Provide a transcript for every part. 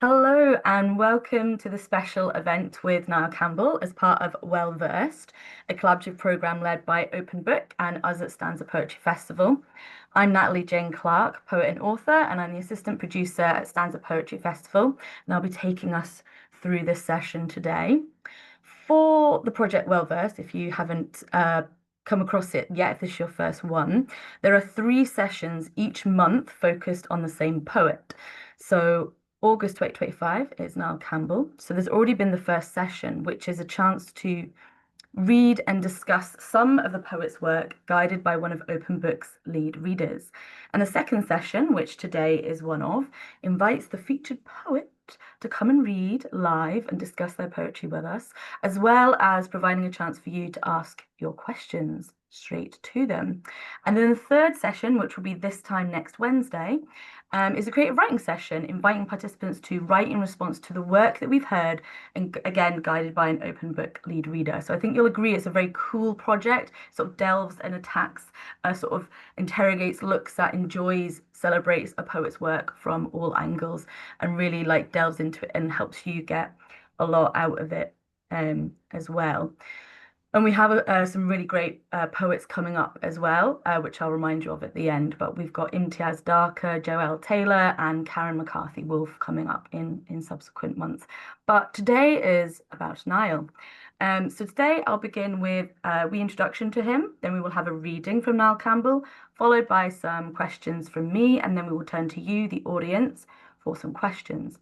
Hello and welcome to the special event with Niall Campbell as part of Well Versed, a collaborative programme led by Open Book and us at Stanza Poetry Festival. I'm Natalie Jane Clark, poet and author, and I'm the assistant producer at Stanza Poetry Festival, and I'll be taking us through this session today. For the project Well Versed, if you haven't come across it yet, if this is your first one, there are 3 sessions each month focused on the same poet. So August 2025 is Niall Campbell. So there's already been the first session, which is a chance to read and discuss some of the poet's work guided by one of Open Book's lead readers. And the second session, which today is one of, invites the featured poet to come and read live and discuss their poetry with us, as well as providing a chance for you to ask your questions straight to them. And then the third session, which will be this time next Wednesday, is a creative writing session, inviting participants to write in response to the work that we've heard, and again, guided by an Open Book lead reader. So I think you'll agree it's a very cool project, sort of delves and attacks, sort of interrogates, looks at, enjoys, celebrates a poet's work from all angles, and really like delves into it and helps you get a lot out of it as well. And we have some really great poets coming up as well, which I'll remind you of at the end. But we've got Imtiaz Darker, Joelle Taylor, and Karen McCarthy Wolf coming up in subsequent months. But today is about Niall. So today I'll begin with a reintroduction to him. Then we will have a reading from Niall Campbell, followed by some questions from me, and then we will turn to you, the audience, for some questions.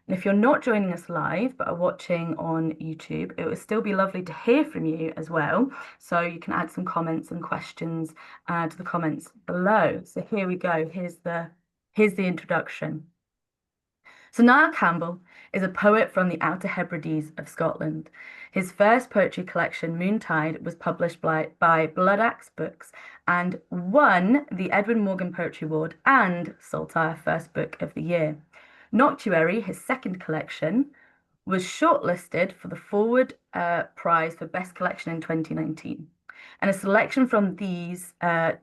And if you're not joining us live but are watching on YouTube, it would still be lovely to hear from you as well. So you can add some comments and questions to the comments below. So here we go. Here's the introduction. So Niall Campbell is a poet from the Outer Hebrides of Scotland. His first poetry collection, Moontide, was published by Blood Axe Books and won the Edwin Morgan Poetry Award and Saltire First Book of the Year. Noctuary, his second collection, was shortlisted for the Forward Prize for Best Collection in 2019. And a selection from these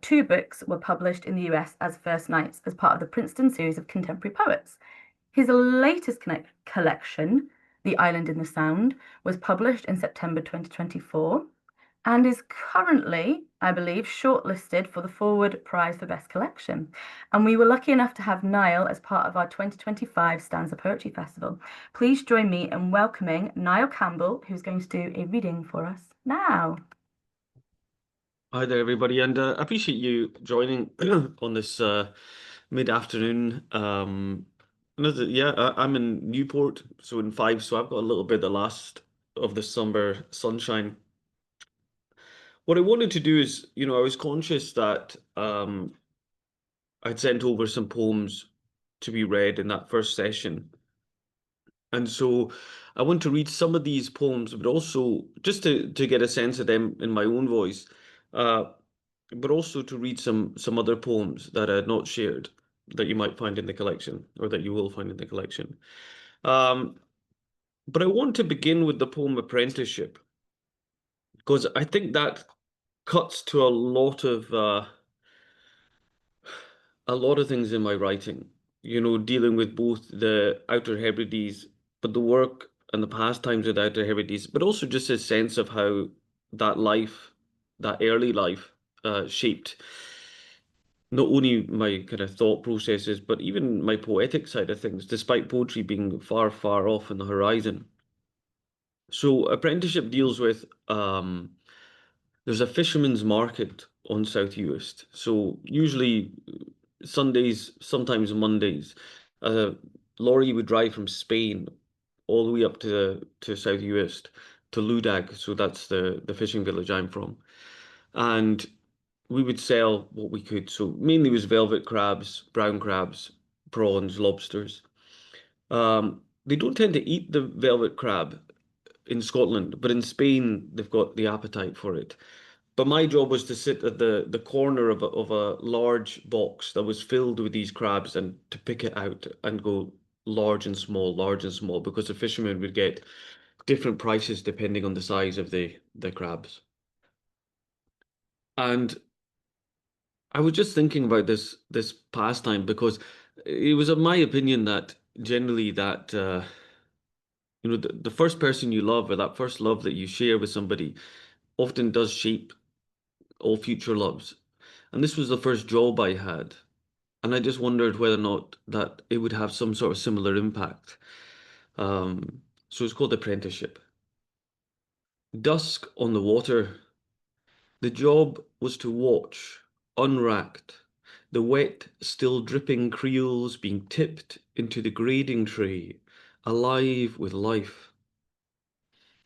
2 books were published in the US as First Nights as part of the Princeton series of contemporary poets. His latest collection, The Island in the Sound, was published in September 2024 and is currently, I believe, shortlisted for the Forward Prize for Best Collection. And we were lucky enough to have Niall as part of our 2025 Stanza Poetry Festival. Please join me in welcoming Niall Campbell, who's going to do a reading for us now. Hi there, everybody, and I appreciate you joining on this mid-afternoon. I'm in Newport, so in Fife, so I've got a little bit of the last of the summer sunshine. What I wanted to do is, I was conscious that I'd sent over some poems to be read in that first session. And so I want to read some of these poems, but also just to get a sense of them in my own voice, but also to read some other poems that I had not shared that you might find in the collection or that you will find in the collection. But I want to begin with the poem Apprenticeship, because I think that cuts to a lot of things in my writing, dealing with both the Outer Hebrides, but the work and the pastimes of the Outer Hebrides, but also just a sense of how that life, that early life, shaped not only my kind of thought processes, but even my poetic side of things, despite poetry being far, far off in the horizon. So Apprenticeship deals with there's a fisherman's market on South Uist. So usually Sundays, sometimes Mondays, a lorry would drive from Spain all the way up to South Uist to Ludag. So that's the fishing village I'm from. And we would sell what we could. So mainly it was velvet crabs, brown crabs, prawns, lobsters. They don't tend to eat the velvet crab in Scotland, but in Spain they've got the appetite for it. But my job was to sit at the corner of a large box that was filled with these crabs and to pick it out and go large and small, because the fishermen would get different prices depending on the size of the crabs. And I was just thinking about this pastime because it was of my opinion that generally that the first person you love or that first love that you share with somebody often does shape all future loves. And this was the first job I had. And I just wondered whether or not that it would have some sort of similar impact. So it's called apprenticeship. Dusk on the water. The job was to watch, unracked, the wet, still dripping creels being tipped into the grading tray, alive with life.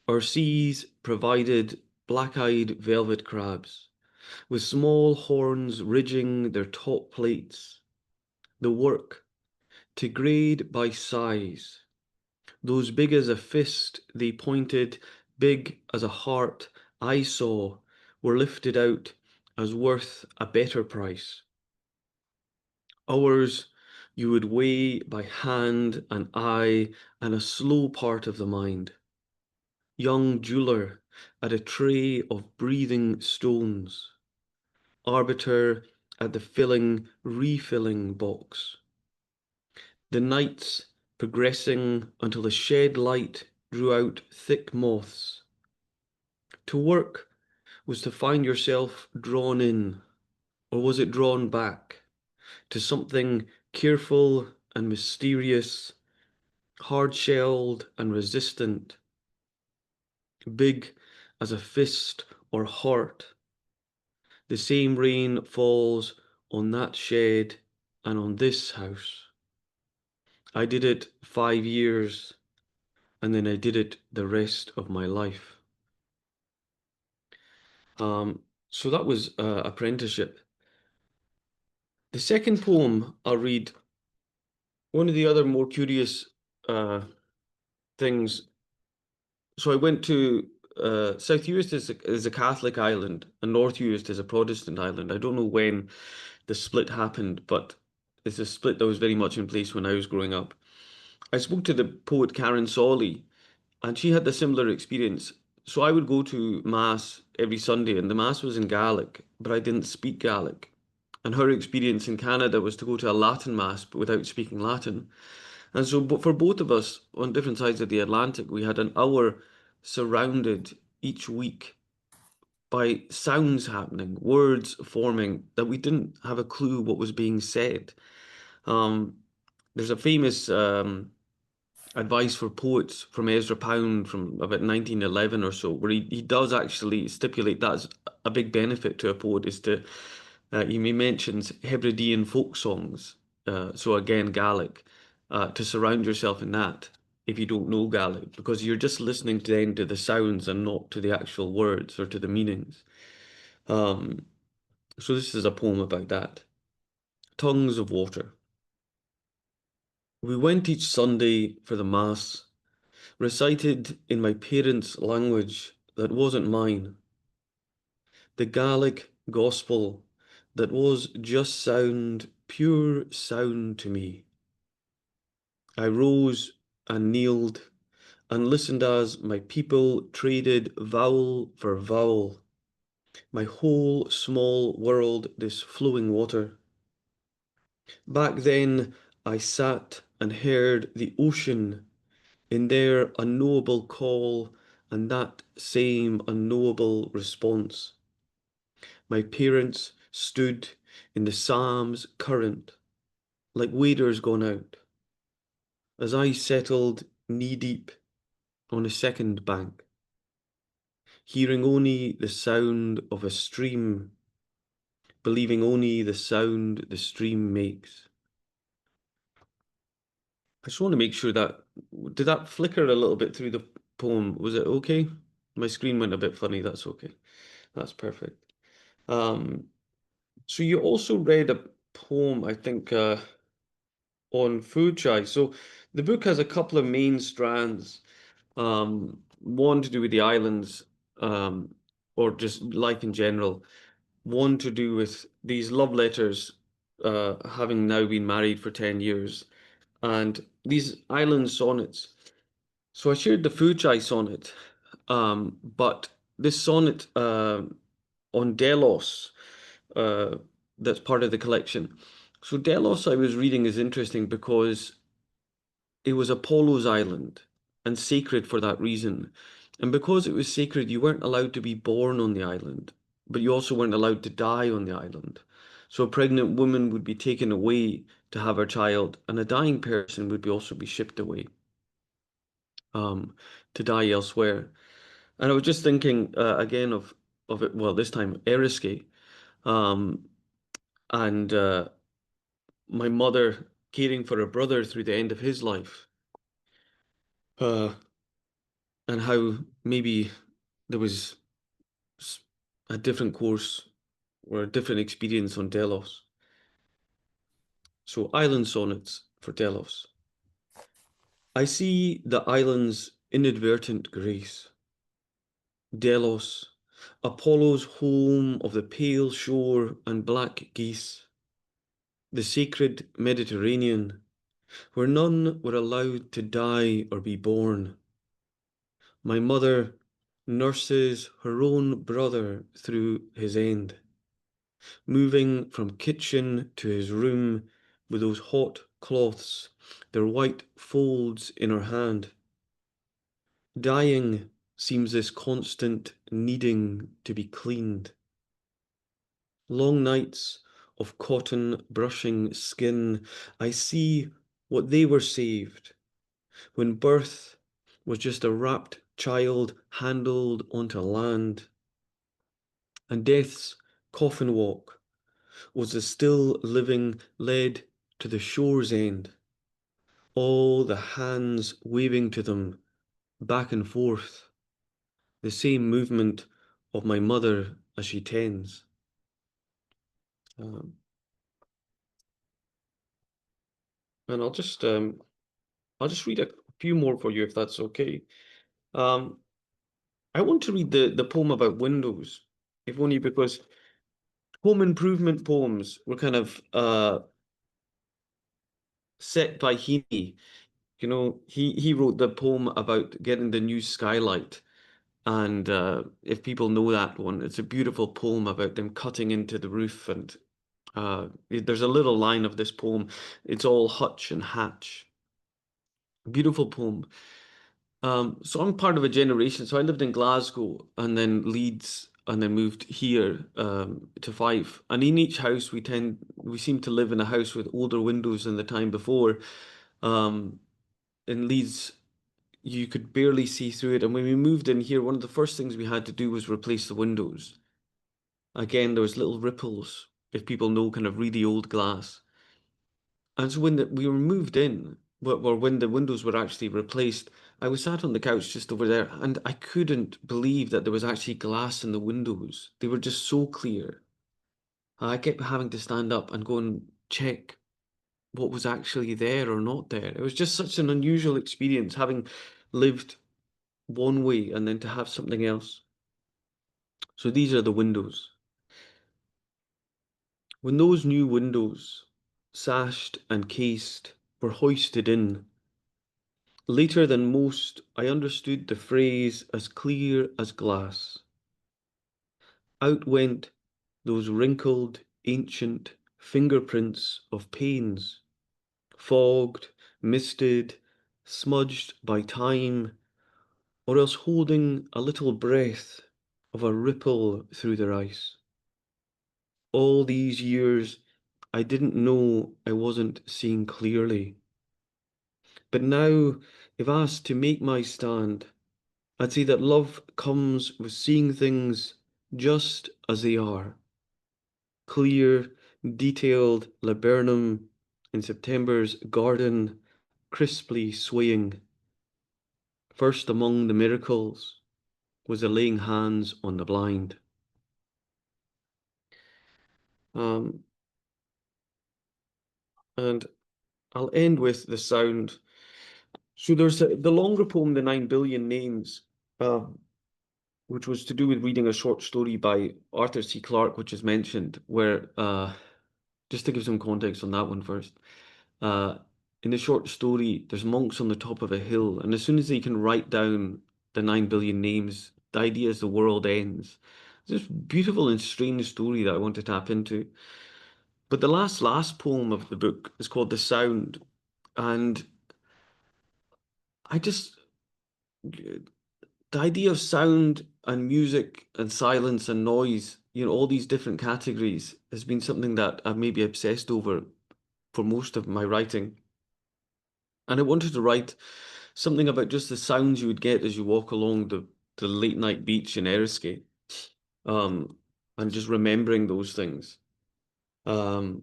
Our seas provided black-eyed velvet crabs, with small horns ridging their top plates. The work, to grade by size. Those big as a fist, they pointed, big as a heart, I saw, were lifted out as worth a better price. Ours you would weigh by hand and eye and a slow part of the mind. Young jeweler at a tray of breathing stones. Arbiter at the filling, refilling box. The nights progressing until the shed light drew out thick moths. To work was to find yourself drawn in, or was it drawn back, to something careful and mysterious, hard-shelled and resistant, big as a fist or heart. The same rain falls on that shed and on this house. I did it 5 years, and then I did it the rest of my life. So that was apprenticeship. The second poem I'll read, one of the other more curious things. So I went to South Uist is a Catholic island, and North Uist is a Protestant island. I don't know when the split happened, but it's a split that was very much in place when I was growing up. I spoke to the poet Karen Solly, and she had a similar experience. So I would go to Mass every Sunday, and the Mass was in Gaelic, but I didn't speak Gaelic. And her experience in Canada was to go to a Latin Mass, but without speaking Latin. And so, but for both of us on different sides of the Atlantic, we had an hour surrounded each week by sounds happening, words forming that we didn't have a clue what was being said. Um, there's a famous advice for poets from Ezra Pound from about 1911 or so, where he does actually stipulate that's a big benefit to a poet is to, he mentions Hebridean folk songs, so again, Gaelic, to surround yourself in that if you don't know Gaelic, because you're just listening then to the sounds and not to the actual words or to the meanings. Um, so this is a poem about that. Tongues of Water. We went each Sunday for the Mass, recited in my parents' language that wasn't mine, the Gaelic gospel that was just sound, pure sound to me. I rose and kneeled and listened as my people traded vowel for vowel, my whole small world this flowing water. Back then I sat and heard the ocean in their unknowable call and that same unknowable response. My parents stood in the Psalms current, like waders gone out, as I settled knee-deep on a second bank, hearing only the sound of a stream, believing only the sound the stream makes. I just want to make sure that, did that flicker a little bit through the poem? Was it okay? My screen went a bit funny, that's okay. That's perfect. Um, so you also read a poem, I think, on food chai. So the book has a couple of main strands. One to do with the islands, or just life in general. One to do with these love letters, having now been married for 10 years, and these island sonnets. So I shared the food chai sonnet, but this sonnet on Delos, uh, that's part of the collection. So Delos I was reading is interesting because it was Apollo's island and sacred for that reason. And because it was sacred, you weren't allowed to be born on the island, but you also weren't allowed to die on the island. So a pregnant woman would be taken away to have her child, and a dying person would also be shipped away um, to die elsewhere. And I was just thinking again of it. Well, this time Eriskay, um, and my mother caring for her brother through the end of his life, uh, and how maybe there was a different course or a different experience on Delos. So, island sonnets for Delos. I see the island's inadvertent grace. Delos, Apollo's home of the pale shore and black geese, the sacred Mediterranean, where none were allowed to die or be born. My mother nurses her own brother through his end, moving from kitchen to his room with those hot cloths, their white folds in her hand. Dying seems this constant needing to be cleaned. Long nights of cotton brushing skin, I see what they were saved when birth was just a wrapped child handled onto land, and death's coffin walk was the still living led to the shore's end, all the hands waving to them back and forth, the same movement of my mother as she tends. Um, and I'll just read a few more for you if that's okay. Um, I want to read the poem about windows, if only because home improvement poems were kind of set by Heaney. You know, he wrote the poem about getting the new skylight. And if people know that one, it's a beautiful poem about them cutting into the roof. And there's a little line of this poem. It's all hutch and hatch. Beautiful poem. So I'm part of a generation. So I lived in Glasgow and then Leeds and then moved here to Fife. And in each house, we seem to live in a house with older windows than the time before. Um, in Leeds, you could barely see through it. And when we moved in here, one of the first things we had to do was replace the windows. Again, there was little ripples, if people know kind of really old glass. And so we were moved in, or when the windows were actually replaced, I was sat on the couch just over there, and I couldn't believe that there was actually glass in the windows. They were just so clear. I kept having to stand up and go and check what was actually there or not there. It was just such an unusual experience, having lived one way and then to have something else. So these are the windows. When those new windows, sashed and cased, were hoisted in, later than most, I understood the phrase as clear as glass. Out went those wrinkled, ancient fingerprints of pains, fogged, misted, smudged by time, or else holding a little breath of a ripple through their ice. All these years, I didn't know I wasn't seeing clearly. But now, if asked to make my stand, I'd say that love comes with seeing things just as they are. Clear, detailed laburnum in September's garden, crisply swaying. First among the miracles was the laying hands on the blind. Um, and I'll end with the sound. So there's the longer poem, The 9 Billion Names, which was to do with reading a short story by Arthur C. Clarke, which is mentioned, where, just to give some context on that one first, uh, in the short story, there's monks on the top of a hill, and as soon as they can write down the 9 billion names, the idea is the world ends. It's this beautiful and strange story that I want to tap into. But the last poem of the book is called The Sound, and I just the idea of sound and music and silence and noise, all these different categories has been something that I've maybe obsessed over for most of my writing. And I wanted to write something about just the sounds you would get as you walk along the late night beach in Eriskay, um, and just remembering those things. Um,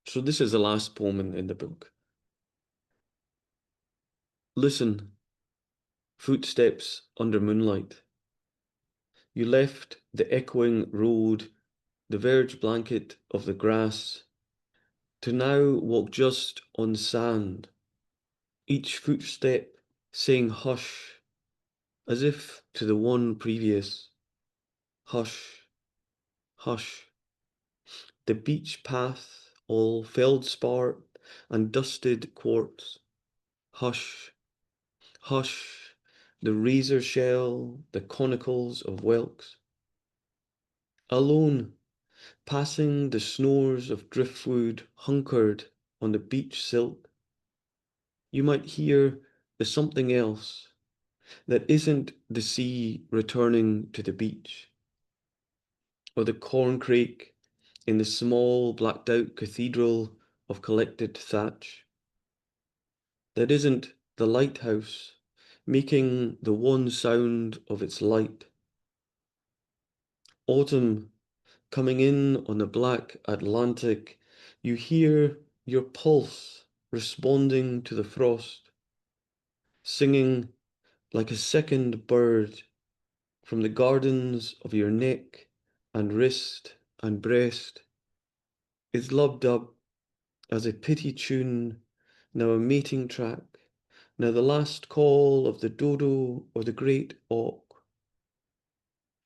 so this is the last poem in the book. Listen, footsteps under moonlight. You left the echoing road, the verge blanket of the grass, to now walk just on sand, each footstep saying hush, as if to the one previous. Hush, hush. The beach path, all feldspar and dusted quartz. Hush, hush. The razor shell, the conicals of whelks. Alone, passing the snores of driftwood hunkered on the beach silk, you might hear the something else that isn't the sea returning to the beach, or the corncrake in the small blacked out cathedral of collected thatch, that isn't the lighthouse making the one sound of its light. Autumn coming in on the black Atlantic, you hear your pulse responding to the frost, singing like a second bird from the gardens of your neck and wrist and breast, is lubbed up as a pity tune, now a mating track, now the last call of the dodo or the great auk.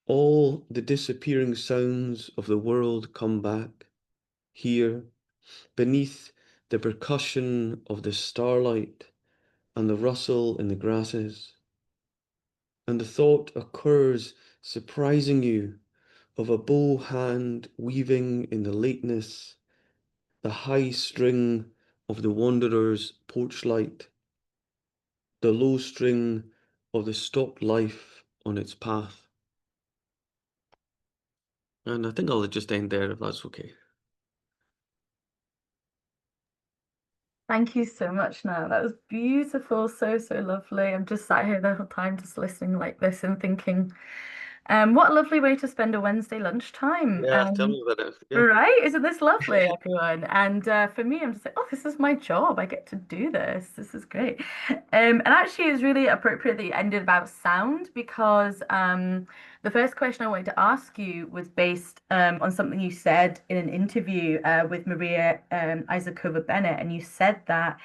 All the disappearing sounds of the world come back, here, beneath the percussion of the starlight and the rustle in the grasses. And the thought occurs surprising you of a bow hand weaving in the lateness the high string of the wanderer's porch light, the low string of the stopped life on its path. And I think I'll just end there if that's okay. Thank you so much, Now. That was beautiful, so, so lovely. I'm just sat here the whole time just listening like this and thinking, what a lovely way to spend a Wednesday lunchtime. Yeah, tell me about it. Yeah. Right? Isn't this lovely, everyone? And for me, I'm just like, oh, this is my job. I get to do this. This is great. And actually, it's really appropriate that you ended about sound because the first question I wanted to ask you was based on something you said in an interview with Maria Isakova Bennett, and you said that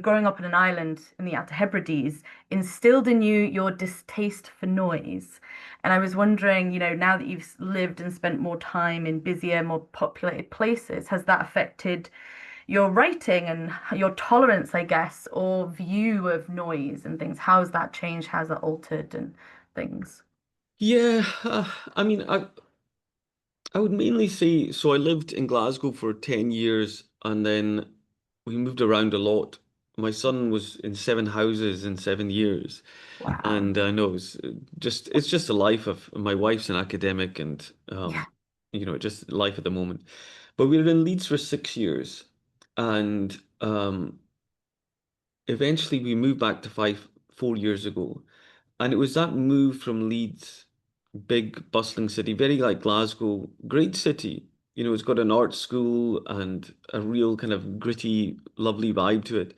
growing up on an island in the Outer Hebrides instilled in you your distaste for noise. And I was wondering, now that you've lived and spent more time in busier, more populated places, has that affected your writing and your tolerance, I guess, or view of noise and things? How's that changed? How's that altered and things? Yeah, I mean, I would mainly say so. I lived in Glasgow for 10 years and then we moved around a lot. My son was in 7 houses in 7 years. Wow. And I know it's just the life of my wife's an academic and Yeah. just life at the moment. But we were in Leeds for 6 years and eventually we moved back to 4 years ago. And it was that move from Leeds, big bustling city, very like Glasgow, great city. It's got an art school and a real kind of gritty, lovely vibe to it.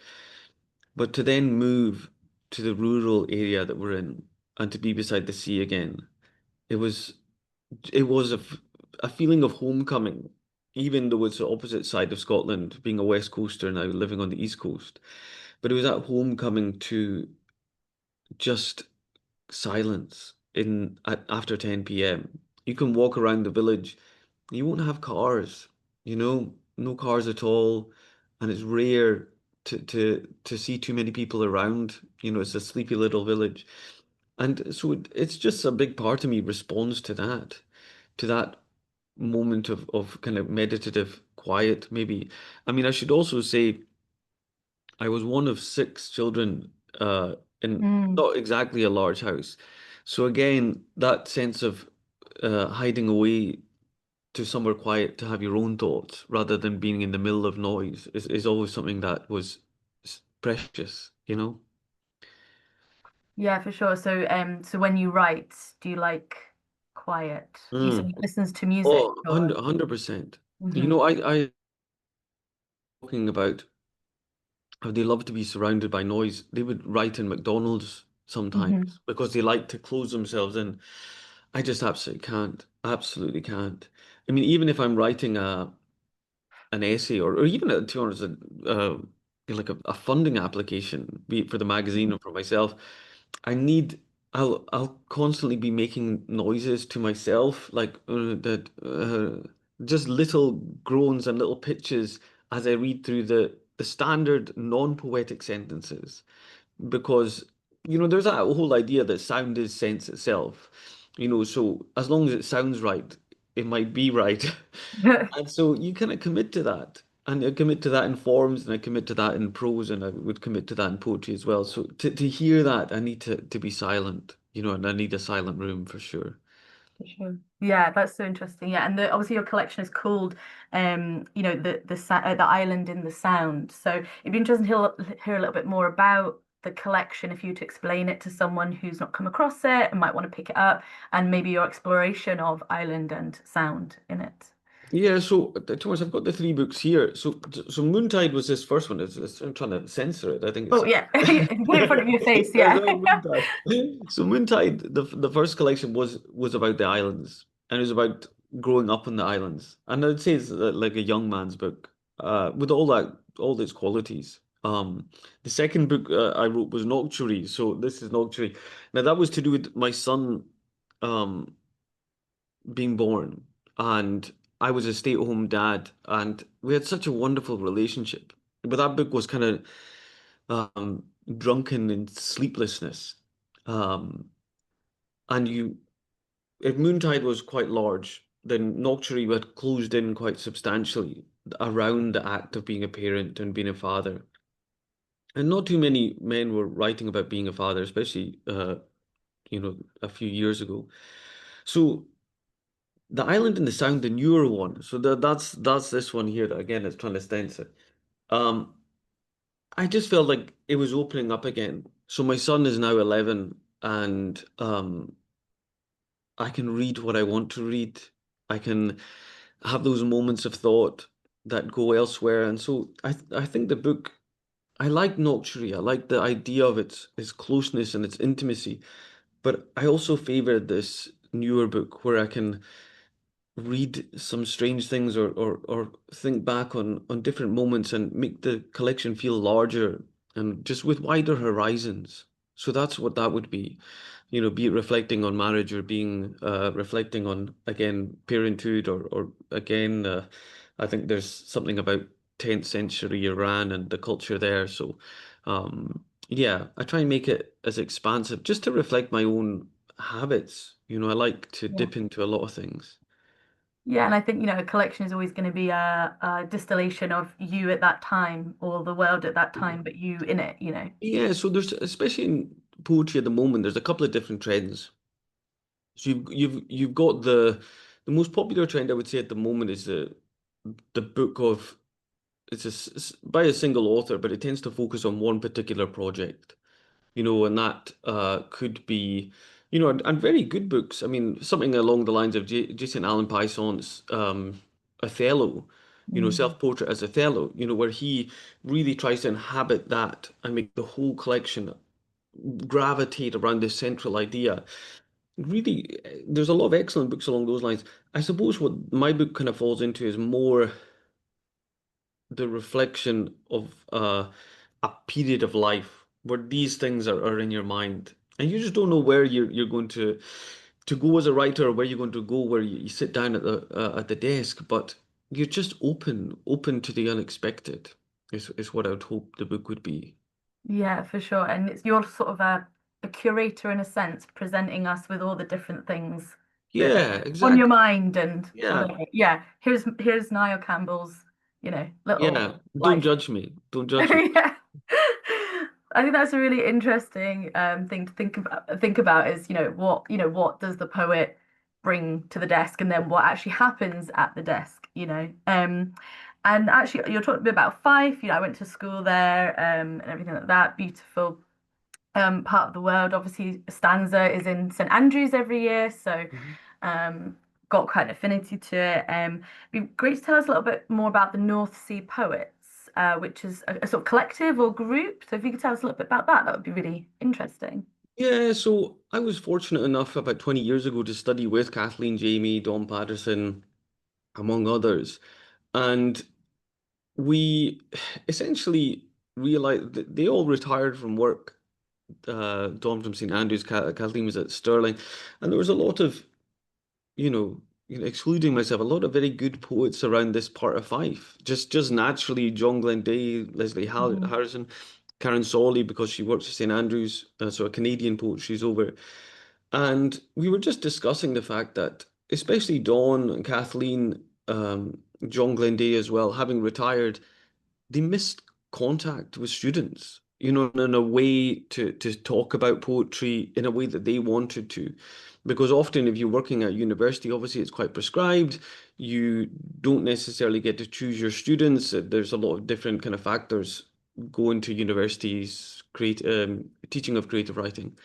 But to then move to the rural area that we're in and to be beside the sea again, it was it was a feeling of homecoming, even though it's the opposite side of Scotland, being a West Coaster now living on the East Coast. But it was that homecoming to just silence after 10 p.m. You can walk around the village, you won't have cars, no cars at all, and it's rare to see too many people around. It's a sleepy little village. And so it's just a big part of me responds to that moment of kind of meditative quiet, maybe. I mean, I should also say I was one of 6 children in Mm. not exactly a large house. So again, that sense of hiding away to somewhere quiet to have your own thoughts rather than being in the middle of noise is always something that was precious, you know? Yeah, for sure. So, so when you write, do you like quiet? You said Mm. you listens to music Oh, or? 100%. You Hmm. know, I talking about how they love to be surrounded by noise. They would write in McDonald's sometimes Hmm. because they like to close themselves in. I just absolutely can't. Absolutely can't. I mean, even if I'm writing an essay or even to be honest, like a funding application, be it for the magazine or for myself, I need I'll constantly be making noises to myself, like that just little groans and little pitches as I read through the standard non-poetic sentences because there's that whole idea that sound is sense itself. So as long as it sounds right, it might be right. And so you kind of commit to that. And I commit to that in forms and I commit to that in prose and I would commit to that in poetry as well. So to hear that, I need to be silent, and I need a silent room for sure. For sure. Yeah, that's so interesting. Yeah, and obviously your collection is called, the island in the sound. So it'd be interesting to hear a little bit more about the collection if you were to explain it to someone who's not come across it and might want to pick it up, and maybe your exploration of island and sound in it. Yeah, so Thomas, I've got the three books here. So Moontide was this first one. I'm trying to censor it. I think it's Oh yeah, put it in front of your face. There's Yeah. no Moontide. So Moontide, the first collection was about the islands, and it was about growing up on the islands. And I'd say it's like a young man's book, with all its qualities. The second book I wrote was Noctuary. So this is Noctuary. Now that was to do with my son, um, being born, and I was a stay-at-home dad, and we had such a wonderful relationship. But that book was kind of drunken in sleeplessness. Um, and if Moontide was quite large, then Noctuary had closed in quite substantially around the act of being a parent and being a father. And not too many men were writing about being a father, especially a few years ago. So the Island and the Sound, the newer one. So that's this one here that again is trying to stencil. Um, I just felt like it was opening up again. So my son is now 11 and I can read what I want to read. I can have those moments of thought that go elsewhere. And so I think the book, I like Noctuary. I like the idea of its closeness and its intimacy. But I also favor this newer book where I can read some strange things or think back on different moments and make the collection feel larger and just with wider horizons. So that's what that would be it reflecting on marriage or being reflecting on again parenthood or again I think there's something about 10th century Iran and the culture there. So yeah, I try and make it as expansive just to reflect my own habits. I like to Yeah. dip into a lot of things. Yeah, and I think, a collection is always going to be a distillation of you at that time or the world at that time, but you in it. Yeah, so there's especially in poetry at the moment, there's a couple of different trends. So you've got the most popular trend I would say at the moment is the book of by a single author, but it tends to focus on one particular project. And that could be, and very good books. I mean, something along the lines of Jason Allen Pison's Othello, Mm. self-portrait as Othello, where he really tries to inhabit that and make the whole collection gravitate around this central idea. Really, there's a lot of excellent books along those lines. I suppose what my book kind of falls into is more the reflection of a period of life where these things are in your mind, and you just don't know where you're going to go as a writer, or where you're going to go where you sit down at the desk, but you're just open to the unexpected. Is what I would hope the book would be. Yeah, for sure. And it's you're sort of a curator in a sense, presenting us with all the different things that Yeah, on your exactly. mind and Yeah, whatever. Yeah, here's Niall Campbell's, little yeah. Don't life. judge me. Don't judge me. Yeah. I think that's a really interesting thing to think about is, what does the poet bring to the desk and then what actually happens at the desk, And actually you're talking a bit about Fife, I went to school there, and everything like that, beautiful part of the world. Obviously, Stanza is in St Andrews every year, so Mhm. um, got quite an affinity to it. It'd be great to tell us a little bit more about the North Sea Poets, which is a sort of collective or group. So if you could tell us a little bit about that, that would be really interesting. Yeah, so I was fortunate enough about 20 years ago to study with Kathleen Jamie, Don Patterson, among others. And we essentially realized that they all retired from work. Don from St Andrews, Kathleen was at Stirling, and there was a lot of, excluding myself, a lot of very good poets around this part of Fife. Just naturally, John Glenday, Leslie Mhm. Harrison, Karen Solly, because she works at St Andrews, so a Canadian poet, she's over. And we were just discussing the fact that, especially Dawn and Kathleen, John Glenday as well, having retired, they missed contact with students, in a way to talk about poetry in a way that they wanted to. Because often, if you're working at university, obviously it's quite prescribed. You don't necessarily get to choose your students. There's a lot of different kind of factors go into universities, teaching of creative writing.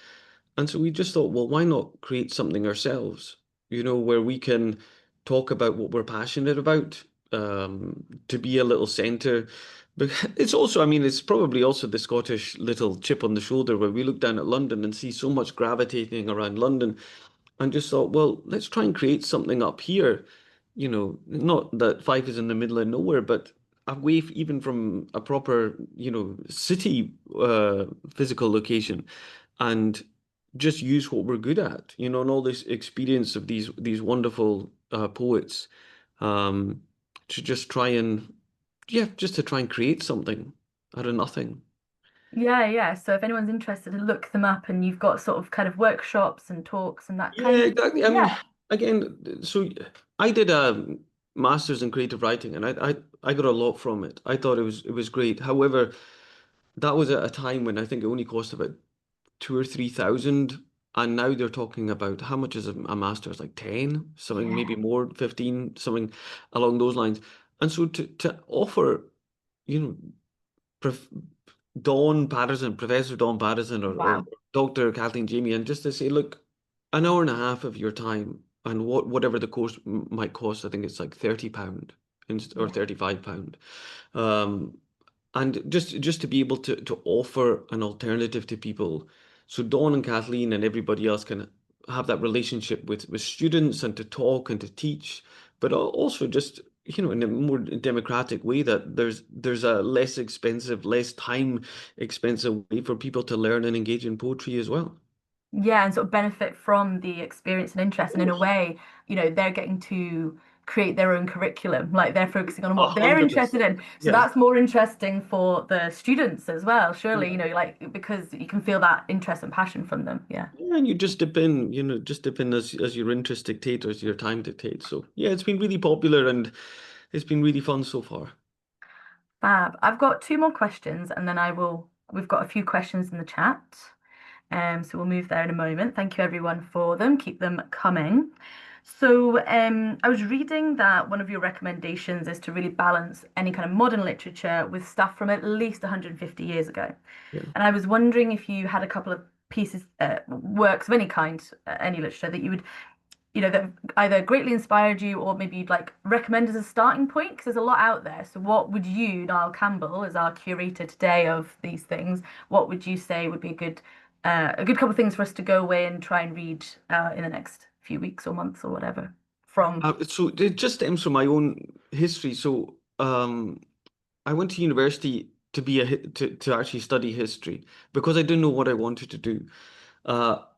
And so we just thought, well, why not create something ourselves, where we can talk about what we're passionate about, to be a little center. But it's also, I mean, it's probably also the Scottish little chip on the shoulder where we look down at London and see so much gravitating around London and just thought, well, let's try and create something up here. Not that Fife is in the middle of nowhere, but away even from a proper, city physical location, and just use what we're good at, and all this experience of these wonderful poets, um, to just try and yeah, just to try and create something out of nothing. Yeah, yeah. So if anyone's interested to look them up and you've got sort of kind of workshops and talks and that kind Yeah, of exactly. thing. I mean, Yeah, again, so I did a master's in creative writing, and I got a lot from it. I thought it was great. However, that was at a time when I think it only cost about 2 or 3 thousand, and now they're talking about how much is a master's, like 10, something maybe yeah, more, 15, something along those lines. And so to offer, you know, prof Professor Dawn Patterson, or wow, Dr. Kathleen Jamie, and just to say, look, an hour and a half of your time, and whatever the course might cost, I think it's like £30 or yeah. £35. Um, and just to be able to offer an alternative to people, so Dawn and Kathleen and everybody else can have that relationship with students, and to talk and to teach, but also just, in a more democratic way, that there's a less expensive, less time expensive way for people to learn and engage in poetry as well. Yeah, and sort of benefit from the experience and interest. And in a Oh, way, they're getting to create their own curriculum, like they're focusing on a what they're hundred interested percent. in. So Yeah. that's more interesting for the students as well, surely, Yeah. like because you can feel that interest and passion from them. Yeah. Yeah, and you just dip in as your interest dictates, or as your time dictates. So yeah, it's been really popular, and it's been really fun so far. Fab. I've got two more questions and then we've got a few questions in the chat. So we'll move there in a moment. Thank you everyone for them. Keep them coming. So I was reading that one of your recommendations is to really balance any kind of modern literature with stuff from at least 150 years ago. Yeah. And I was wondering if you had a couple of pieces, works of any kind, any literature that you would that either greatly inspired you or maybe you'd like recommend as a starting point because there's a lot out there. So what would you, Niall Campbell, as our curator today of these things, what would you say would be a good couple of things for us to go away and try and read in the next few weeks or months or whatever from? So it just stems from my own history. So I went to university to actually study history because I didn't know what I wanted to do.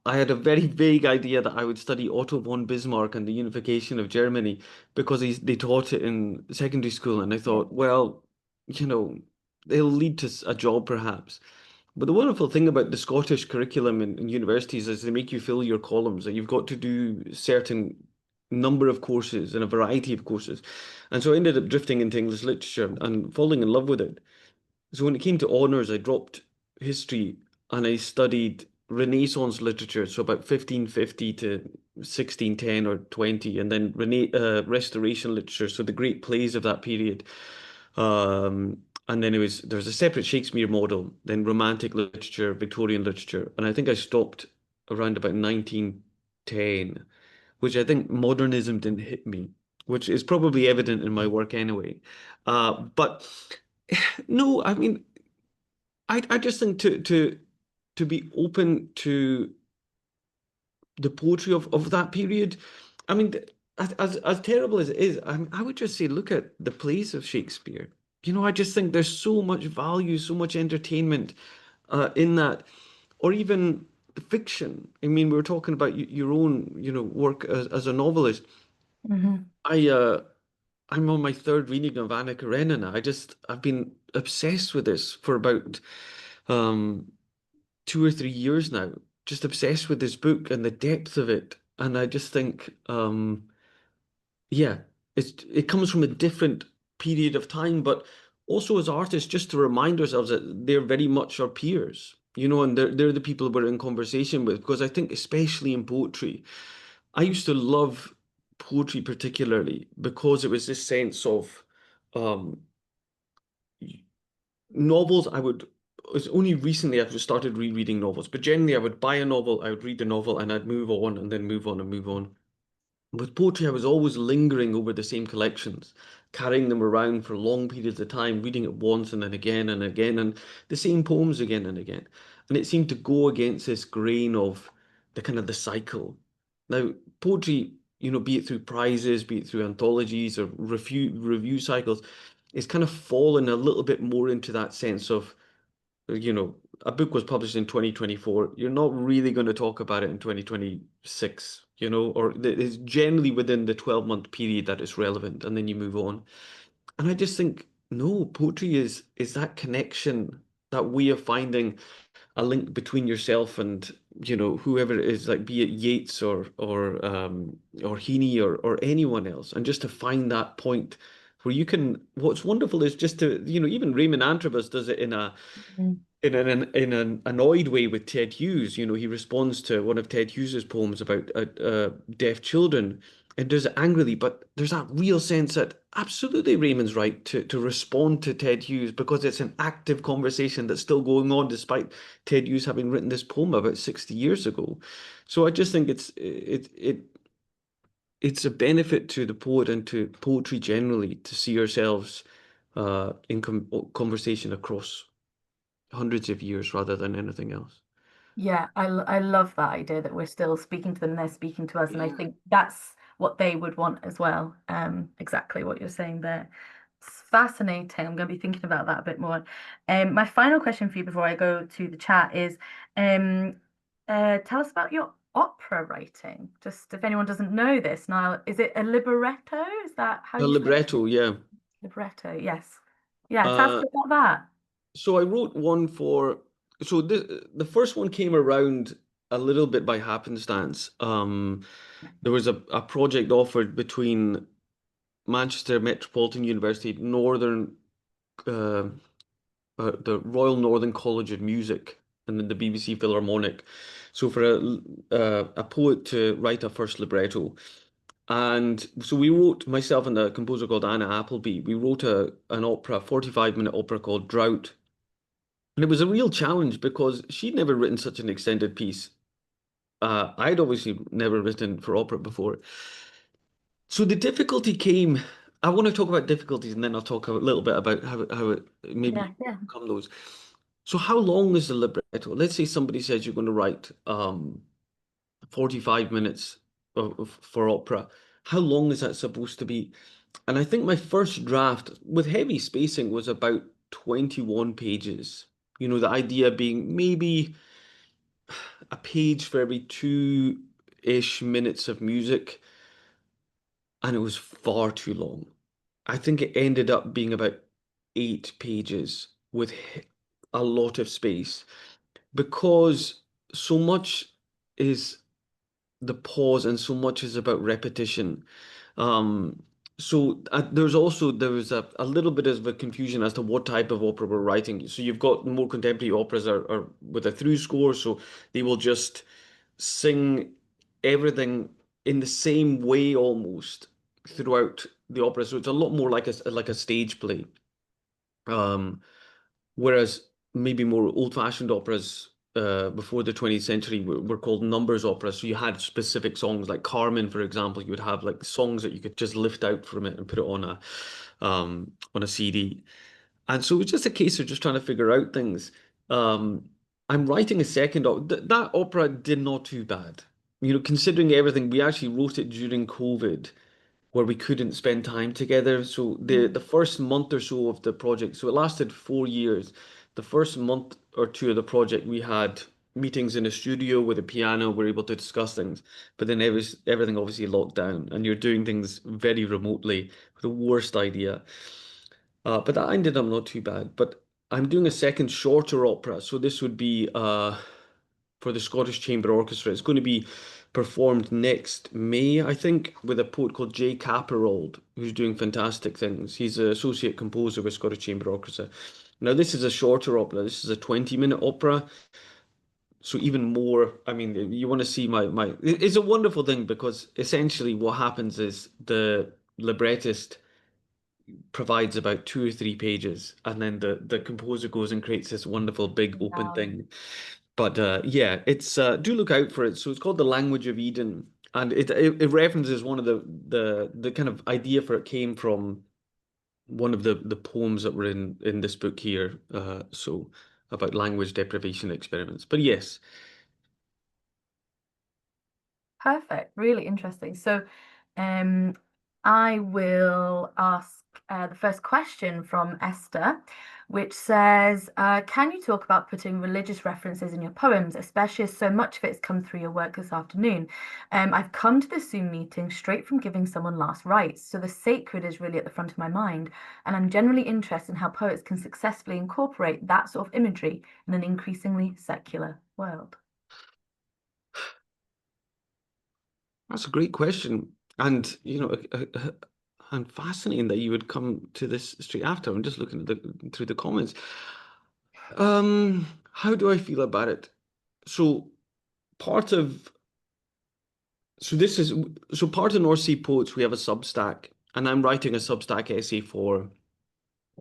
I had a very vague idea that I would study Otto von Bismarck and the unification of Germany because they taught it in secondary school, and I Yeah. thought, well, it'll lead to a job perhaps. But the wonderful thing about the Scottish curriculum in universities is they make you fill your columns, and you've got to do certain number of courses and a variety of courses. And so I ended up drifting into English literature and falling in love with it. So when it came to honours, I dropped history and I studied Renaissance literature, so about 1550 to 1610 or 20, and then Restoration literature, so the great plays of that period. And then there was a separate Shakespeare model, then Romantic literature, Victorian literature, and I think I stopped around about 1910, which I think modernism didn't hit me, which is probably evident in my work anyway. But no, I mean, I just think to be open to the poetry of that period. I mean, as terrible as it is, I would just say look at the plays of Shakespeare. I just think there's so much value, so much entertainment in that, or even the fiction. I mean, we were talking about your own, work as a novelist. Hmm. I I'm on my third reading of Anna Karenina. I've been obsessed with this for about um 2 or 3 years now, just obsessed with this book and the depth of it. And I just think, yeah, it comes from a different period of time, but also as artists, just to remind ourselves that they're very much our peers, and they're the people we're in conversation with. Because I think, especially in poetry, I used to love poetry particularly because it was this sense of um, novels. It's only recently I've started rereading novels, but generally I would buy a novel, I would read the novel, and I'd move on and then move on and move on. With poetry, I was always lingering over the same collections, carrying them around for long periods of time, reading it once and then again and again, and the same poems again and again. And it seemed to go against this grain of the kind of the cycle. Now, poetry, be it through prizes, be it through anthologies or review cycles, it's kind of fallen a little bit more into that sense of, you know, a book was published in 2024. You're not really going to talk about it in 2026, or it's generally within the 12-month period that it's relevant, and then you move on. And I just think, no, poetry is that connection, that way of finding a link between yourself and, whoever it is, like be it Yeats or Heaney or anyone else, and just to find that point where you can. What's wonderful is just to, even Raymond Antrobus does it in an annoyed way with Ted Hughes. He responds to one of Ted Hughes's poems about deaf children and does it angrily, but there's that real sense that absolutely Raymond's right to respond to Ted Hughes because it's an active conversation that's still going on despite Ted Hughes having written this poem about 60 years ago. So I just think it's a benefit to the poet and to poetry generally to see ourselves in conversation across hundreds of years rather than anything else. Yeah, I love that idea that we're still speaking to them and they're speaking to us, and I Yeah. think that's what they would want as well. Exactly what you're saying there. It's fascinating. I'm going to be thinking about that a bit more. My final question for you before I go to the chat is, um, tell us about your opera writing. Just if anyone doesn't know this, Niall, is it a libretto? Is that how A you say it? libretto, yeah. Libretto, yes. Yeah, tell us Uh, about that. so I wrote one for, so the first one came around a little bit by happenstance. There was a project offered between Manchester Metropolitan University, uh, the Royal Northern College of Music, and then the BBC Philharmonic. So for a poet to write a first libretto. And so we wrote, myself and a composer called Anna Appleby, we wrote an opera, 45-minute opera called Drought. And it was a real challenge because she'd never written such an extended piece. I'd obviously never written for opera before. So the difficulty came. I want to talk about difficulties and then I'll talk a little bit about how it maybe Yeah, yeah. overcome those. So how long is the libretto? Let's say somebody says you're going to write 45 minutes for opera. How long is that supposed to be? And I think my first draft with heavy spacing was about 21 pages. The idea being maybe a page for every 2-ish minutes of music, and it was far too long. I think it ended up being about 8 pages with a lot of space because so much is the pause and so much is about repetition. Um, there was a little bit of a confusion as to what type of opera we're writing. So you've got more contemporary operas are with a through score, so they will just sing everything in the same way almost throughout the opera. So it's a lot more like a stage play. Um, Whereas maybe more old-fashioned operas before the 20th century were called numbers operas. So you had specific songs like Carmen, for example. You would have like songs that you could just lift out from it and put it on a CD. And so it's just a case of just trying to figure out things. Um, I'm writing a second opera. That opera did not too bad. You know, considering everything, we actually wrote it during COVID where we couldn't spend time together. So the first month or so of the project, so it lasted 4 years. The first month or two of the project, we had meetings in a studio with a piano. We're able to discuss things, but then everything obviously locked down, and you're doing things very remotely. The worst idea. But that ended up not too bad. But I'm doing a second shorter opera, so this would be for the Scottish Chamber Orchestra. It's going to be performed next May, I think, with a poet called Jay Capperold, who's doing fantastic things. He's an associate composer with Scottish Chamber Orchestra. Now, this is a shorter opera. This is a 20-minute opera. So even more, I mean, you want to see it's a wonderful thing because essentially what happens is the librettist provides about 2 or 3 pages, and then the composer goes and creates this wonderful big open Wow. thing. But yeah, it's do look out for it. So it's called The Language of Eden, and it references one of the kind of idea for it came from one of the poems that were in this book here. So about language deprivation experiments. But yes, Perfect. Really interesting. So, um, I will ask the first question from Esther, which says, can you talk about putting religious references in your poems, especially as so much of it's come through your work this afternoon? I've come to the Zoom meeting straight from giving someone last rites, so the sacred is really at the front of my mind, and I'm generally interested in how poets can successfully incorporate that sort of imagery in an increasingly secular world. that's a great question, and and fascinating that you would come to this straight after. I'm just looking at through the comments. How do I feel about it? So part of so this is so part of North Sea Poets, we have a Substack, and I'm writing a Substack essay for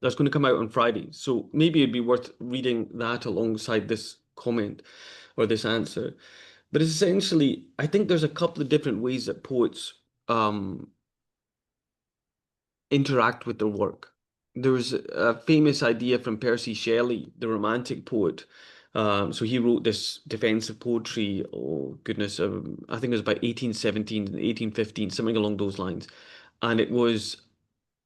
that's going to come out on Friday. So maybe it'd be worth reading that alongside this comment or this answer. But essentially, I think there's a couple of different ways that poets um, interact with their work. There's a famous idea from Percy Shelley, the Romantic poet. So he wrote this defensive poetry. Oh goodness, I think it was about 1817, 1815, something along those lines. And it was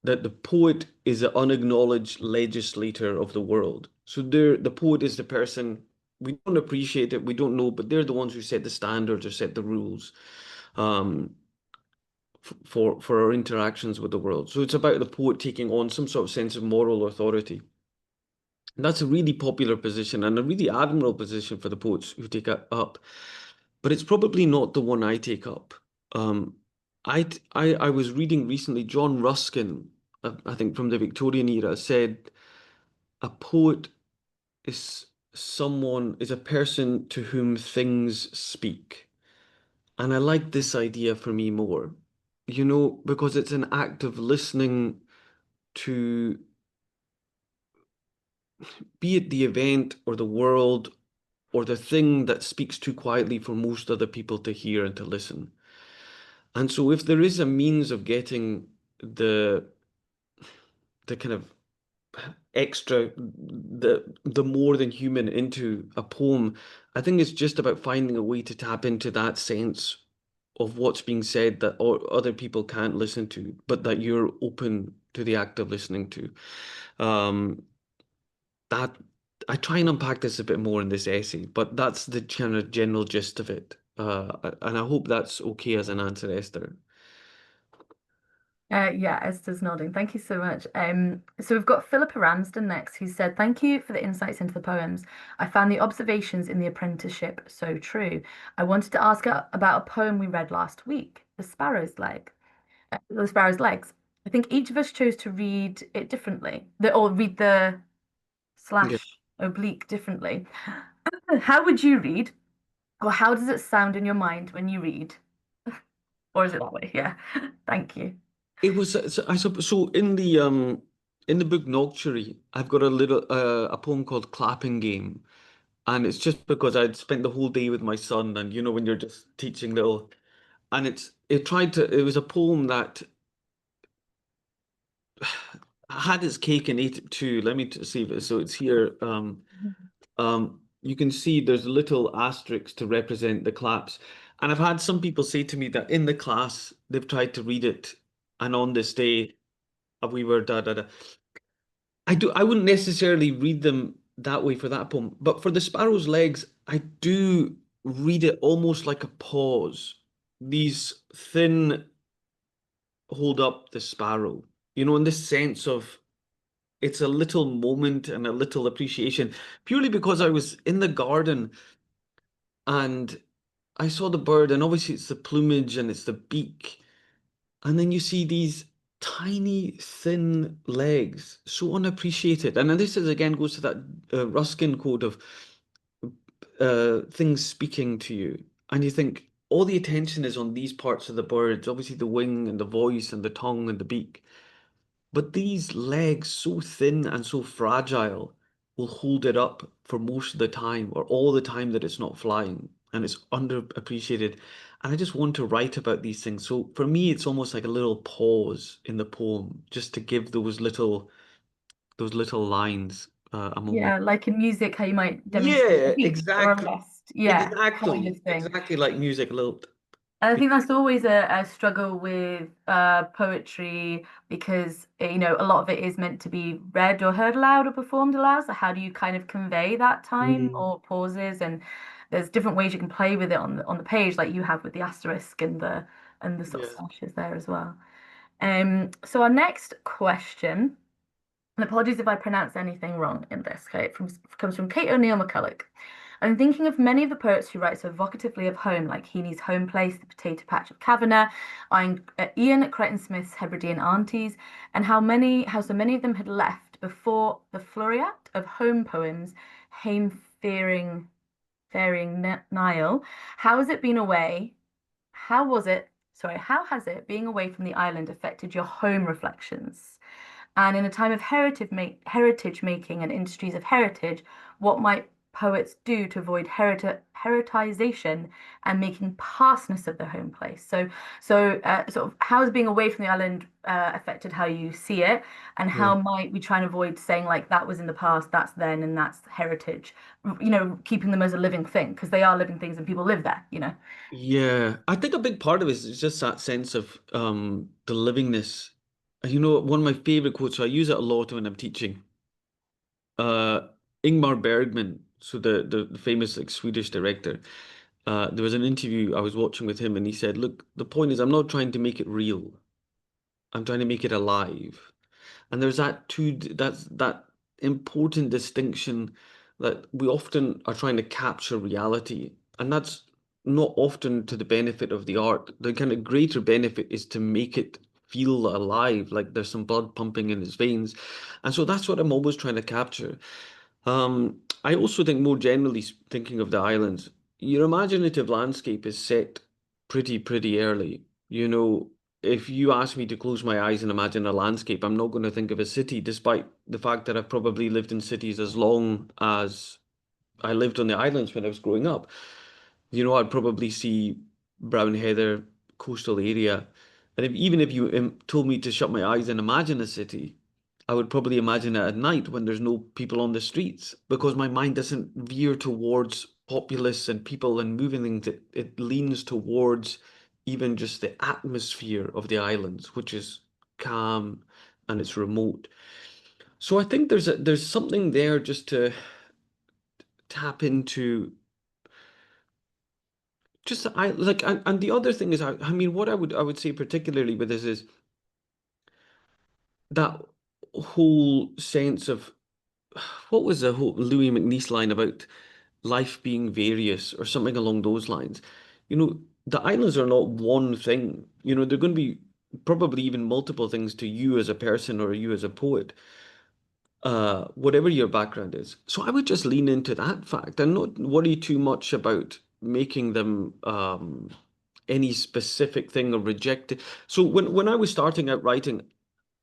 that the poet is the unacknowledged legislator of the world. So the poet is the person we don't appreciate it, we don't know, but they're the ones who set the standards or set the rules. Um, for our interactions with the world. So it's about the poet taking on some sort of sense of moral authority. And that's a really popular position and a really admirable position for the poets who take it up. But it's probably not the one I take up. Um, I was reading recently, John Ruskin, I think from the Victorian era, said a poet is is a person to whom things speak. And I like this idea for me more, because it's an act of listening to, be it the event or the world or the thing that speaks too quietly for most other people to hear and to listen. And so if there is a means of getting the the kind of extra the more than human into a poem, I think it's just about finding a way to tap into that sense of what's being said that other people can't listen to, but that you're open to the act of listening to. Um, that I try and unpack this a bit more in this essay, but that's the kind of general gist of it. And I hope that's okay as an answer, Esther. Yeah, Esther's nodding. Thank you so much. So we've got Philippa Ramsden next, who said, "Thank you for the insights into the poems. I found the observations in the apprenticeship so true. I wanted to ask about a poem we read last week, The Sparrow's Legs. I think each of us chose to read it differently, or read the Yeah. slash oblique differently. How would you read, or how does it sound in your mind when you read? Or is it that way? Yeah. Thank you. It was so, I suppose so in the book Nocturne, I've got a poem called Clapping Game. And it's just because I'd spent the whole day with my son, and you know when you're just teaching little, and it was a poem that had its cake and ate it too. Let me see if so it's here. You can see there's little asterisks to represent the claps, and I've had some people say to me that in the class they've tried to read it, and on this day we were da da da. I wouldn't necessarily read them that way for that poem, but for the sparrow's legs, I do read it almost like a pause. These thin hold up the sparrow, you know, in this sense of it's a little moment and a little appreciation, purely because I was in the garden and I saw the bird, and obviously it's the plumage and it's the beak. And then you see these tiny, thin legs, so unappreciated. And then this is again goes to that Ruskin quote of things speaking to you. And you think all the attention is on these parts of the birds, obviously the wing and the voice and the tongue and the beak. But these legs, so thin and so fragile, will hold it up for most of the time or all the time that it's not flying and it's underappreciated. And I just want to write about these things. So for me, it's almost like a little pause in the poem, just to give those little lines a moment. Yeah, like in music, how you might demonstrate a Yeah, beat or a exactly. rest. Yeah, kind of Exactly. thing. Exactly like music, a little. And I think that's always a struggle with poetry because you know a lot of it is meant to be read or heard aloud or performed aloud. So how do you kind of convey that time Mm, or pauses? And there's different ways you can play with it on the page, like you have with the asterisk and the sort of yeah. slashes there as well. So our next question. And apologies if I pronounce anything wrong in this. Okay, comes from Kate O'Neill McCulloch. I'm thinking of many of the poets who write so evocatively of home, like Heaney's Home Place, The Potato Patch of Kavanagh, Ian Crichton Smith's Hebridean Aunties, and how so many of them had left before the flouriat of home poems, Hame Faring Niall. How has it been away? How was it? Sorry, how has it being away from the island affected your home reflections? And in a time of heritage making and industries of heritage, what might poets do to avoid heritization and making pastness of the home place? So, sort of, how has being away from the island affected how you see it, and Yeah. how might we try and avoid saying like that was in the past, that's then, and that's heritage? You know, keeping them as a living thing because they are living things and people live there. You know. Yeah, I think a big part of it is just that sense of the livingness. You know, one of my favorite quotes, so I use it a lot when I'm teaching. Uh Ingmar Bergman, so the famous like Swedish director. There was an interview I was watching with him and he said, "Look, the point is I'm not trying to make it real. I'm trying to make it alive." And there's that's that important distinction that we often are trying to capture reality, and that's not often to the benefit of the art. The kind of greater benefit is to make it feel alive, like there's some blood pumping in his veins. And so that's what I'm always trying to capture. I also think more generally thinking of the islands, your imaginative landscape is set pretty early. You know, if you ask me to close my eyes and imagine a landscape, I'm not going to think of a city, despite the fact that I've probably lived in cities as long as I lived on the islands when I was growing up. You know, I'd probably see brown heather, coastal area. And even if you told me to shut my eyes and imagine a city, I would probably imagine it at night when there's no people on the streets because my mind doesn't veer towards populace and people and moving things. It leans towards even just the atmosphere of the islands, which is calm and it's remote. So I think there's something there just to tap into. Just I like and the other thing is I mean what I would say particularly with this is that whole sense of what was the whole Louis McNeice line about life being various or something along those lines. You know, the islands are not one thing. You know, they're going to be. probably even multiple things to you as a person or you as a poet, whatever your background is. So I would just lean into that fact and not worry too much about making them any specific thing or reject it. So when I was starting out writing,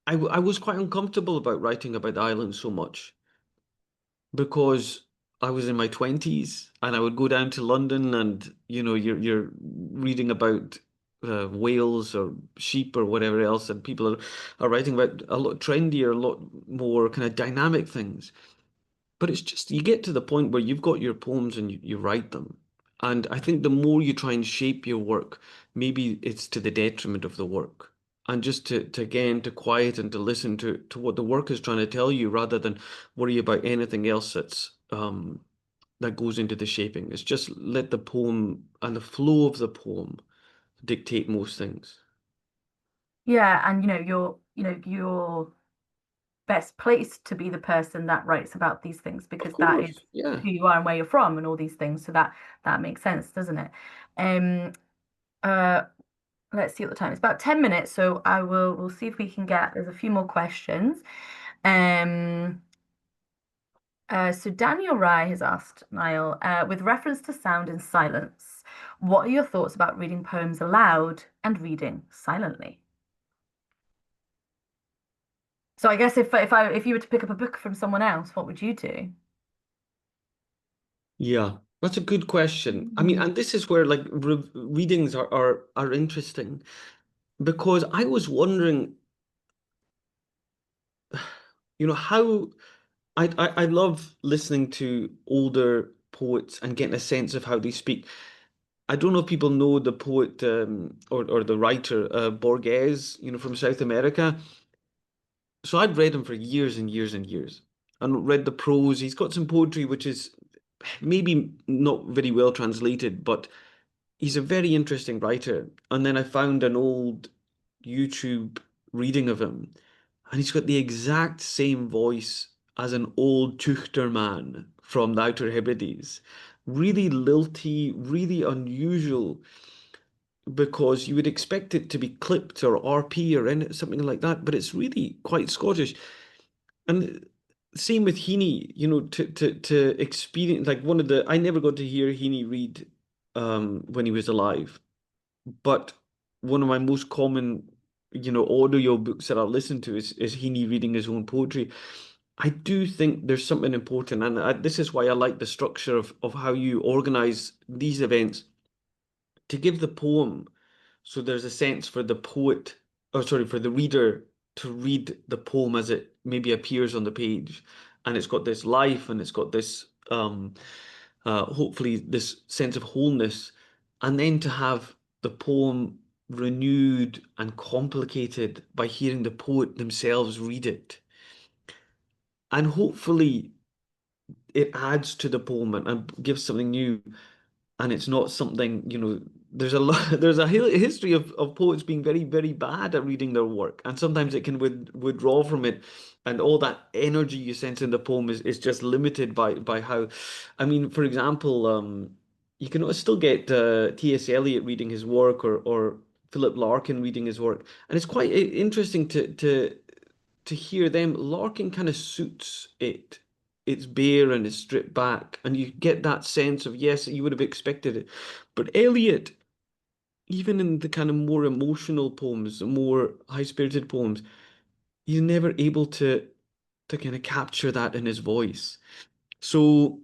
I was quite uncomfortable about writing about the island so much because I was in my 20s and I would go down to London and you're reading about whales or sheep or whatever else, and people are writing about a lot trendier, a lot more kind of dynamic things. But it's just you get to the point where you've got your poems and you write them. And I think the more you try and shape your work, maybe it's to the detriment of the work. And just to again to quiet and to listen to what the work is trying to tell you rather than worry about anything else that goes into the shaping. It's just let the poem and the flow of the poem dictate most things. Yeah, and you're best placed to be the person that writes about these things Of because that is course. Yeah. who you are and where you're from and all these things. So that makes sense, doesn't it? Um, uh, let's see what the time is. About 10 minutes, so we'll see if we can get there's a few more questions. Um, so Daniel Rye has asked Niall, with reference to sound and silence, what are your thoughts about reading poems aloud and reading silently? So I guess if you were to pick up a book from someone else, what would you do? Yeah, that's a good question. I mean, Mm. and this is where like re readings are interesting because I was wondering, how I love listening to older poets and getting a sense of how they speak. I don't know if people know the poet or the writer Borges, from South America. So I'd read him for years and years and years and read the prose. He's got some poetry which is maybe not very well translated, but he's a very interesting writer. And then I found an old YouTube reading of him, and he's got the exact same voice as an old Tuchter man from the Outer Hebrides. Really lilty, really unusual, because you would expect it to be clipped or RP or something like that, but it's really quite Scottish. And same with Heaney, to experience like one of the I never got to hear Heaney read when he was alive. But one of my most common, audio books that I listen to is Heaney reading his own poetry. I do think there's something important, and this is why I like the structure of how you organize these events to give the poem. So there's a sense for the poet, or sorry, for the reader to read the poem as it maybe appears on the page, and it's got this life, and it's got this hopefully this sense of wholeness, and then to have the poem renewed and complicated by hearing the poet themselves read it. And hopefully it adds to the poem and gives something new. And it's not something, there's a lot, there's a history of poets being very, very bad at reading their work. And sometimes it can withdraw from it. And all that energy you sense in the poem is just limited by how, I mean, for example, you can still get T.S. Eliot reading his work or Philip Larkin reading his work. And it's quite interesting to hear them. Larkin kind of suits it. It's bare and it's stripped back, and you get that sense of yes, you would have expected it. But Eliot, even in the kind of more emotional poems, the more high-spirited poems, he's never able to kind of capture that in his voice. So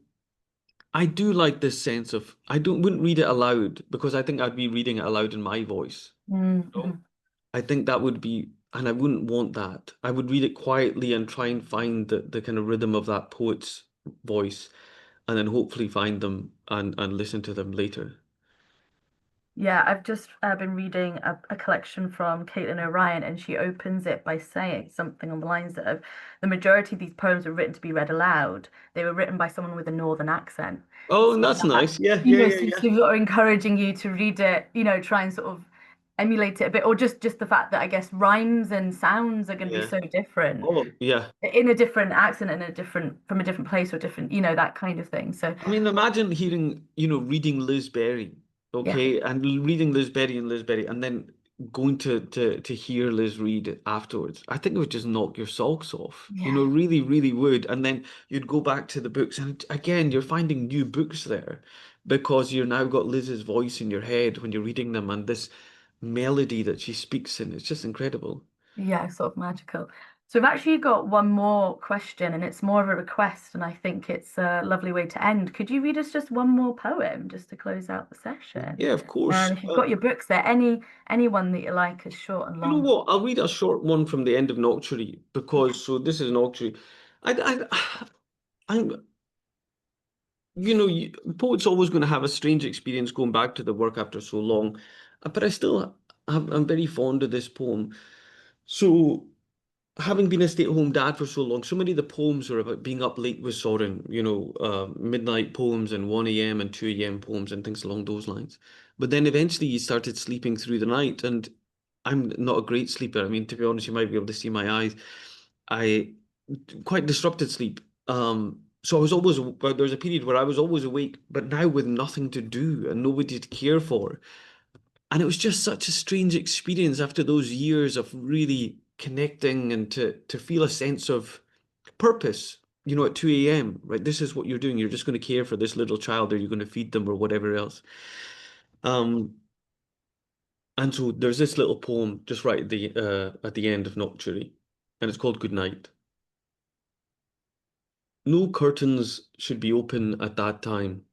I do like this sense of I don't wouldn't read it aloud because I think I'd be reading it aloud in my voice. Mm-hmm. I think that would be, and I wouldn't want that. I would read it quietly and try and find the kind of rhythm of that poet's voice, and then hopefully find them and listen to them later. Yeah, I've just been reading a collection from Caitlin O'Ryan, and she opens it by saying something on the lines of the majority of these poems were written to be read aloud. They were written by someone with a northern accent. Oh, So that's that, nice. Yeah, yeah, yeah, so yeah. sort of encouraging you to read it, try and sort of emulate it a bit, or just the fact that I guess rhymes and sounds are going to be Yeah. so different Oh, yeah. in a different accent and from a different place or different, that kind of thing. So I mean, imagine hearing, reading Liz Berry, yeah. okay, and reading Liz Berry and Liz Berry, and then going to hear Liz read afterwards, I think it would just knock your socks off. You know, Yeah. really, really would. And then you'd go back to the books, and again, you're finding new books there because you've now got Liz's voice in your head when you're reading them, and this melody that she speaks in. It's just incredible. Yeah, sort of magical. So we've actually got one more question, and it's more of a request, and I think it's a lovely way to end. Could you read us just one more poem just to close out the session? Yeah, of course. And if you've got your books there, any one that you like is short and You know long. what? I'll read a short one from the end of Nocturne Yeah. because so this is Nocturne. I'm poets always going to have a strange experience going back to the work after so long, but I still I'm very fond of this poem. So, having been a stay-at-home dad for so long, so many of the poems are about being up late with Soren, midnight poems and 1 a.m. and 2 a.m. poems and things along those lines. But then eventually you started sleeping through the night, and I'm not a great sleeper. I mean, to be honest, you might be able to see my eyes. I quite disrupted sleep. So I was always, but there was a period where I was always awake, but now with nothing to do and nobody to care for. And it was just such a strange experience after those years of really connecting and to feel a sense of purpose, at 2 a.m., right? This is what you're doing. You're just going to care for this little child or you're going to feed them or whatever else. Um, and so there's this little poem just right at the end of Nocturne, and it's called Good Night. No curtains should be open at that time,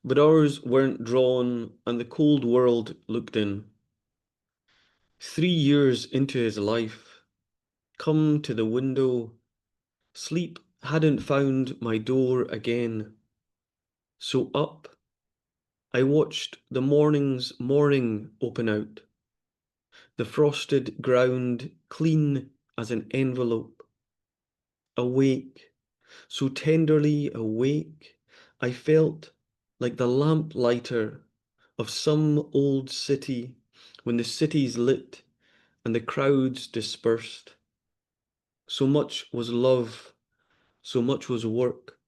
but ours weren't drawn, and the cold world looked in. 3 years into his life, come to the window, sleep hadn't found my door again. So up, I watched the morning's morning open out, the frosted ground clean as an envelope. Awake, so tenderly awake, I felt like the lamplighter of some old city when the city's lit and the crowds dispersed. So much was love, so much was work.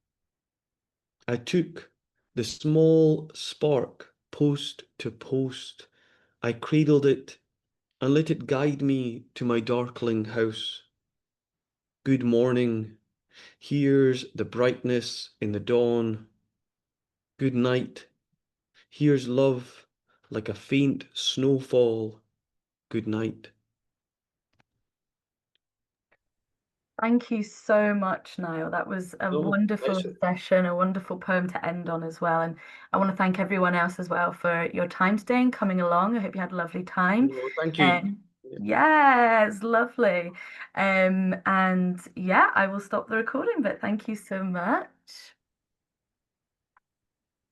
I took the small spark post to post. I cradled it and let it guide me to my darkling house. Good morning. Here's the brightness in the dawn. Good night. Here's love like a faint snowfall. Good night. Thank you so much, Niall. That was a Oh, wonderful pleasure. session, a wonderful poem to end on as well. And I want to thank everyone else as well for your time today and coming along. I hope you had a lovely time. No, thank you. Um, yeah, it's lovely. And yeah, I will stop the recording, but thank you so much.